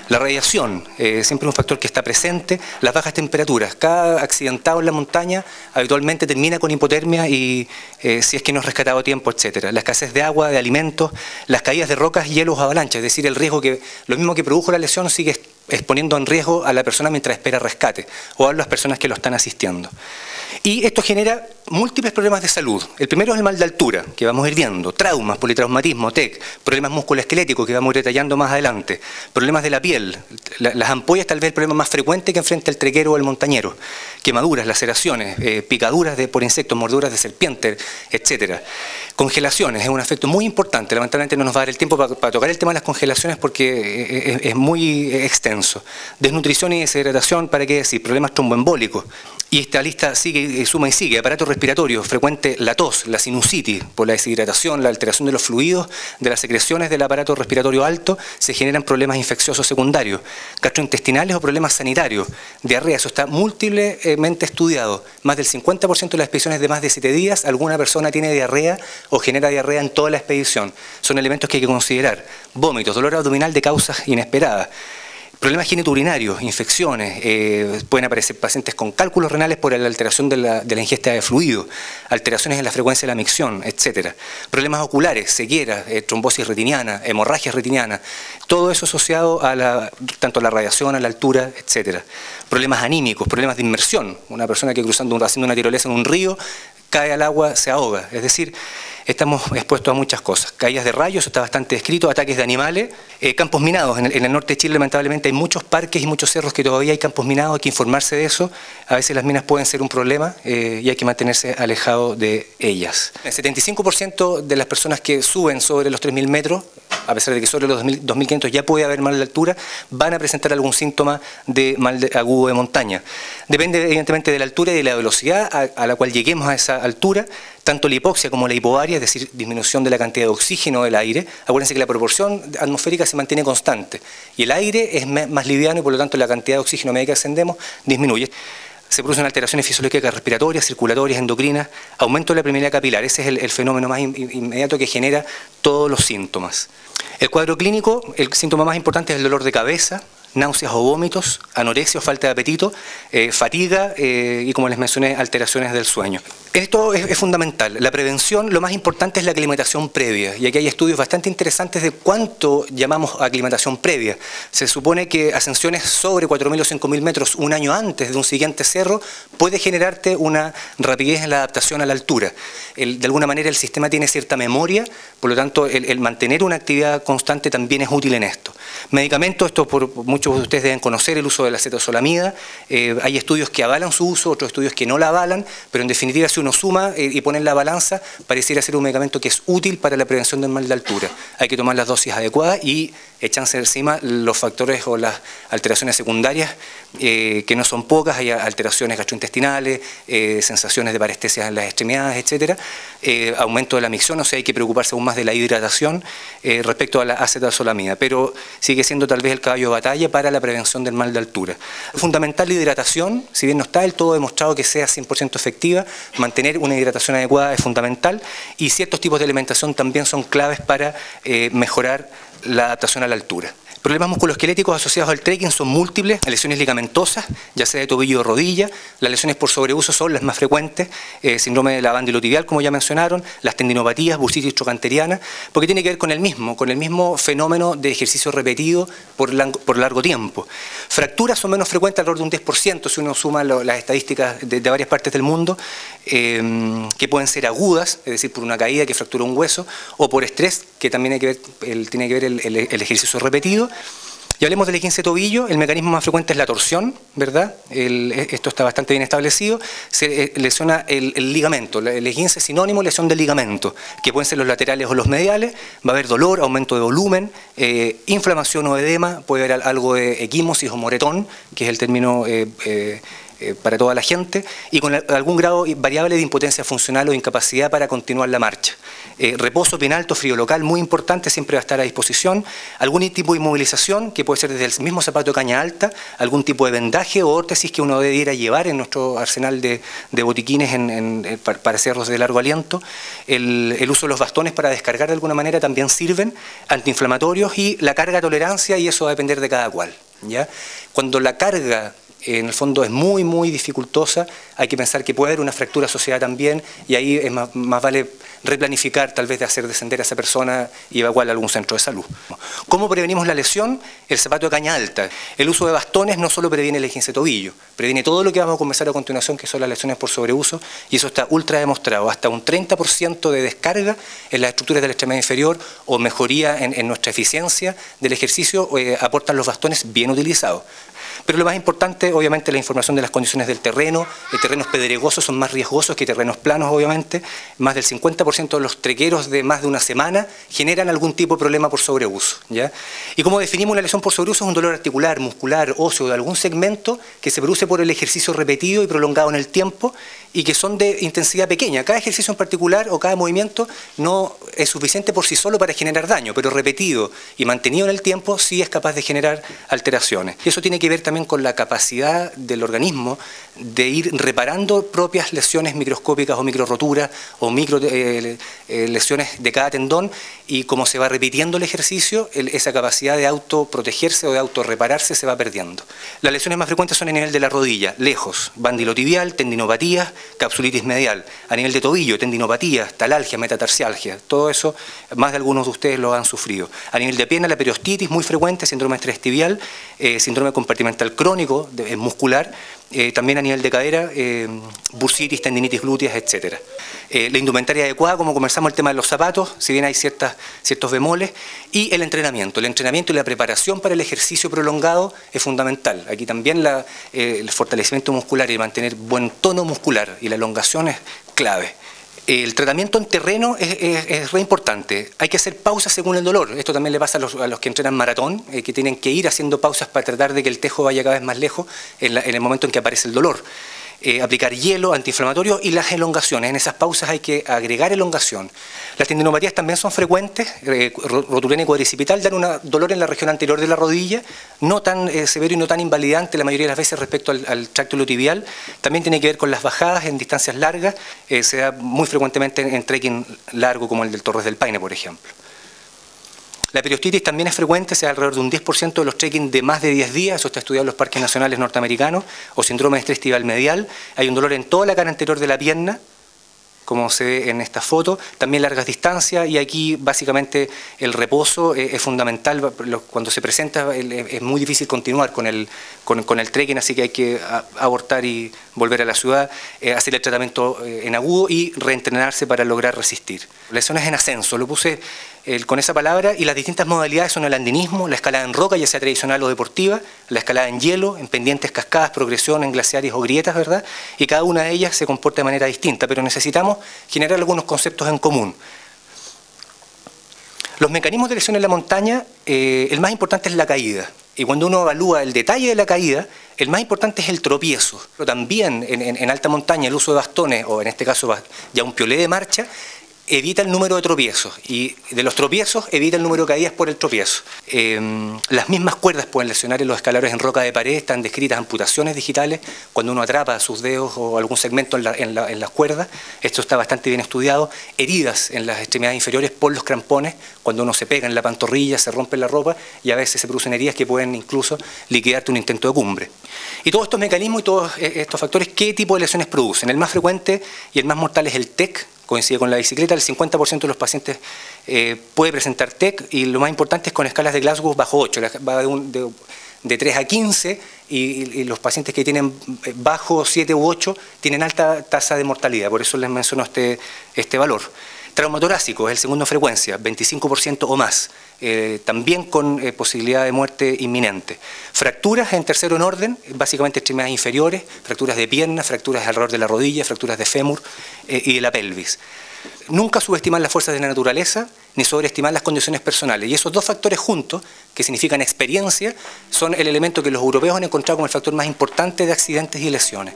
La radiación, siempre un factor que está presente, las bajas temperaturas. Cada accidentado en la montaña habitualmente termina con hipotermia y si es que no es rescatado a tiempo, etc. La escasez de agua, de alimentos, las caídas de rocas, hielos o avalanchas, es decir, el riesgo que lo mismo que produjo la lesión sigue exponiendo en riesgo a la persona mientras espera rescate o a las personas que lo están asistiendo. Y esto genera múltiples problemas de salud. El primero es el mal de altura, que vamos a ir viendo, traumas, politraumatismo, TEC, problemas musculoesqueléticos, que vamos a ir detallando más adelante, problemas de la piel, las ampollas tal vez el problema más frecuente que enfrenta el trequero o el montañero, quemaduras, laceraciones, picaduras por insectos, mordeduras de serpiente, etc. Congelaciones, es un efecto muy importante, lamentablemente no nos va a dar el tiempo para tocar el tema de las congelaciones porque es muy extenso. Desnutrición y deshidratación, ¿para qué decir? Problemas tromboembólicos. Y esta lista sigue, suma y sigue. Aparato respiratorio, frecuente la tos, la sinusitis, por la deshidratación, la alteración de los fluidos, de las secreciones del aparato respiratorio alto, se generan problemas infecciosos secundarios, gastrointestinales o problemas sanitarios, diarrea, eso está múltiplemente estudiado. Más del 50% de las expediciones de más de 7 días, alguna persona tiene diarrea o genera diarrea en toda la expedición. Son elementos que hay que considerar. Vómitos, dolor abdominal de causas inesperadas. Problemas genitourinarios, infecciones, pueden aparecer pacientes con cálculos renales por la alteración de la ingesta de fluido, alteraciones en la frecuencia de la micción, etc. Problemas oculares, ceguera, trombosis retiniana, hemorragias retinianas, todo eso asociado a tanto a la radiación, a la altura, etc. Problemas anímicos, problemas de inmersión, una persona que haciendo una tirolesa en un río, cae al agua, se ahoga, es decir, estamos expuestos a muchas cosas. Caídas de rayos, está bastante descrito, ataques de animales, campos minados. En el norte de Chile, lamentablemente, hay muchos parques y muchos cerros que todavía hay campos minados, hay que informarse de eso. A veces las minas pueden ser un problema y hay que mantenerse alejado de ellas. El 75% de las personas que suben sobre los 3.000 metros, a pesar de que sobre los 2.500 ya puede haber mal de altura, van a presentar algún síntoma de mal agudo de montaña. Depende evidentemente de la altura y de la velocidad a la cual lleguemos a esa altura, tanto la hipoxia como la hipobaria, es decir, disminución de la cantidad de oxígeno del aire. Acuérdense que la proporción atmosférica se mantiene constante y el aire es más liviano y por lo tanto la cantidad de oxígeno a medida que ascendemos disminuye. Se producen alteraciones fisiológicas respiratorias, circulatorias, endocrinas, aumento de la permeabilidad capilar. Ese es el fenómeno más inmediato que genera todos los síntomas. El cuadro clínico, el síntoma más importante es el dolor de cabeza, náuseas o vómitos, anorexia o falta de apetito, fatiga y, como les mencioné, alteraciones del sueño. Esto es fundamental. La prevención, lo más importante es la aclimatación previa, y aquí hay estudios bastante interesantes de cuánto llamamos aclimatación previa. Se supone que ascensiones sobre 4.000 o 5.000 metros un año antes de un siguiente cerro puede generarte una rapidez en la adaptación a la altura. De alguna manera el sistema tiene cierta memoria, por lo tanto el mantener una actividad constante también es útil en esto. Medicamentos, esto muchos de ustedes deben conocer el uso de la acetazolamida. Hay estudios que avalan su uso, otros estudios que no la avalan, pero en definitiva si uno suma y pone en la balanza, pareciera ser un medicamento que es útil para la prevención del mal de altura. Hay que tomar las dosis adecuadas y echarse encima los factores o las alteraciones secundarias, que no son pocas. Hay alteraciones gastrointestinales, sensaciones de parestesia en las extremidades, etc. Aumento de la micción, o sea, hay que preocuparse aún más de la hidratación respecto a la acetazolamida, pero sigue siendo tal vez el caballo de batalla para la prevención del mal de altura. Fundamental la hidratación, si bien no está del todo demostrado que sea 100% efectiva, mantener una hidratación adecuada es fundamental, y ciertos tipos de alimentación también son claves para mejorar la adaptación a la altura. Problemas musculoesqueléticos asociados al trekking son múltiples, lesiones ligamentosas, ya sea de tobillo o rodilla. Las lesiones por sobreuso son las más frecuentes, síndrome de la bandilotibial, como ya mencionaron, las tendinopatías, bursitis trocanteriana, porque tiene que ver con el mismo fenómeno de ejercicio repetido por largo tiempo. Fracturas son menos frecuentes, alrededor de un 10%, si uno suma las estadísticas de varias partes del mundo, que pueden ser agudas, es decir, por una caída que fractura un hueso, o por estrés, que también tiene que ver el ejercicio repetido. Y hablemos del esguince de tobillo. El mecanismo más frecuente es la torsión, ¿verdad? Esto está bastante bien establecido. Se lesiona el ligamento. El esguince es sinónimo lesión del ligamento, que pueden ser los laterales o los mediales. Va a haber dolor, aumento de volumen, inflamación o edema, puede haber algo de equimosis o moretón, que es el término para toda la gente, y con algún grado variable de impotencia funcional o incapacidad para continuar la marcha. Reposo bien alto, frío local, muy importante, siempre va a estar a disposición. Algún tipo de inmovilización, que puede ser desde el mismo zapato de caña alta, algún tipo de vendaje o órtesis que uno debiera llevar en nuestro arsenal de botiquines para cerros de largo aliento. El uso de los bastones para descargar de alguna manera también sirven, antiinflamatorios, y la carga tolerancia, y eso va a depender de cada cual, ¿ya? Cuando la carga en el fondo es muy dificultosa, hay que pensar que puede haber una fractura asociada también, y ahí es más vale replanificar, tal vez de hacer descender a esa persona y evacuarla a algún centro de salud. ¿Cómo prevenimos la lesión? El zapato de caña alta. El uso de bastones no solo previene el esguince de tobillo, previene todo lo que vamos a conversar a continuación, que son las lesiones por sobreuso, y eso está ultra demostrado. Hasta un 30% de descarga en las estructuras de la extremidad inferior o mejoría en nuestra eficiencia del ejercicio aportan los bastones bien utilizados. Pero lo más importante, obviamente, la información de las condiciones del terreno. Terrenos pedregosos son más riesgosos que terrenos planos, obviamente. Más del 50% de los trequeros de más de una semana generan algún tipo de problema por sobreuso, ¿ya? Y como definimos la lesión por sobreuso, es un dolor articular, muscular, óseo de algún segmento que se produce por el ejercicio repetido y prolongado en el tiempo y que son de intensidad pequeña. Cada ejercicio en particular o cada movimiento no es suficiente por sí solo para generar daño, pero repetido y mantenido en el tiempo sí es capaz de generar alteraciones. Y eso tiene que ver también con la capacidad del organismo de ir reparando propias lesiones microscópicas o microroturas o lesiones de cada tendón, y como se va repitiendo el ejercicio, esa capacidad de autoprotegerse o de autorrepararse se va perdiendo. Las lesiones más frecuentes son a nivel de la rodilla, lejos, bandilotibial, tendinopatías, capsulitis medial. A nivel de tobillo, tendinopatías, talalgia, metatarsialgia, todo eso, más de algunos de ustedes lo han sufrido. A nivel de pierna, la periostitis, muy frecuente, síndrome de estrés tibial, síndrome compartimental crónico, muscular, también a nivel de cadera, bursitis, tendinitis glúteas, etc. La indumentaria adecuada, como conversamos el tema de los zapatos, si bien hay ciertos bemoles, y el entrenamiento. El entrenamiento y la preparación para el ejercicio prolongado es fundamental. Aquí también el fortalecimiento muscular y mantener buen tono muscular y la elongación es clave. El tratamiento en terreno es re importante. Hay que hacer pausas según el dolor. Esto también le pasa a los que entrenan maratón, que tienen que ir haciendo pausas para tratar de que el tejo vaya cada vez más lejos en el momento en que aparece el dolor. Aplicar hielo, antiinflamatorio y las elongaciones. En esas pausas hay que agregar elongación. Las tendinopatías también son frecuentes, rotulena y cuadricipital, dan un dolor en la región anterior de la rodilla, no tan severo y no tan invalidante la mayoría de las veces respecto al tracto iliotibial. También tiene que ver con las bajadas en distancias largas, se da muy frecuentemente en trekking largo como el del Torres del Paine, por ejemplo. La periostitis también es frecuente, se da alrededor de un 10% de los trekking de más de 10 días, eso está estudiado en los parques nacionales norteamericanos, o síndrome de estrés tibial medial. Hay un dolor en toda la cara anterior de la pierna, como se ve en esta foto, también largas distancias, y aquí básicamente el reposo es fundamental. Cuando se presenta es muy difícil continuar con el trekking, así que hay que abortar y volver a la ciudad, hacer el tratamiento en agudo y reentrenarse para lograr resistir. Lesiones en ascenso, lo puse con esa palabra, y las distintas modalidades son el andinismo, la escalada en roca, ya sea tradicional o deportiva, la escalada en hielo, en pendientes, cascadas, progresión, en glaciares o grietas, ¿verdad? Y cada una de ellas se comporta de manera distinta, pero necesitamos generar algunos conceptos en común. Los mecanismos de lesión en la montaña, el más importante es la caída. Y cuando uno evalúa el detalle de la caída, el más importante es el tropiezo. Pero también en alta montaña el uso de bastones, o en este caso ya un piolé de marcha, evita el número de tropiezos, y de los tropiezos evita el número de caídas por el tropiezo. Las mismas cuerdas pueden lesionar en los escaladores en roca de pared, están descritas amputaciones digitales cuando uno atrapa sus dedos o algún segmento en las cuerdas, esto está bastante bien estudiado. Heridas en las extremidades inferiores por los crampones, cuando uno se pega en la pantorrilla, se rompe la ropa, y a veces se producen heridas que pueden incluso liquidarte un intento de cumbre. Y todos estos mecanismos y todos estos factores, ¿qué tipo de lesiones producen? El más frecuente y el más mortal es el TEC, coincide con la bicicleta. El 50% de los pacientes puede presentar TEC, y lo más importante es con escalas de Glasgow bajo 8, va de 3 a 15, y los pacientes que tienen bajo 7 u 8 tienen alta tasa de mortalidad, por eso les menciono este valor. Trauma torácico es el segundo en frecuencia, 25% o más, también con posibilidad de muerte inminente. Fracturas en tercero en orden, básicamente extremidades inferiores, fracturas de pierna, fracturas alrededor de la rodilla, fracturas de fémur y de la pelvis. Nunca subestimar las fuerzas de la naturaleza, ni sobreestimar las condiciones personales. Y esos dos factores juntos, que significan experiencia, son el elemento que los europeos han encontrado como el factor más importante de accidentes y lesiones.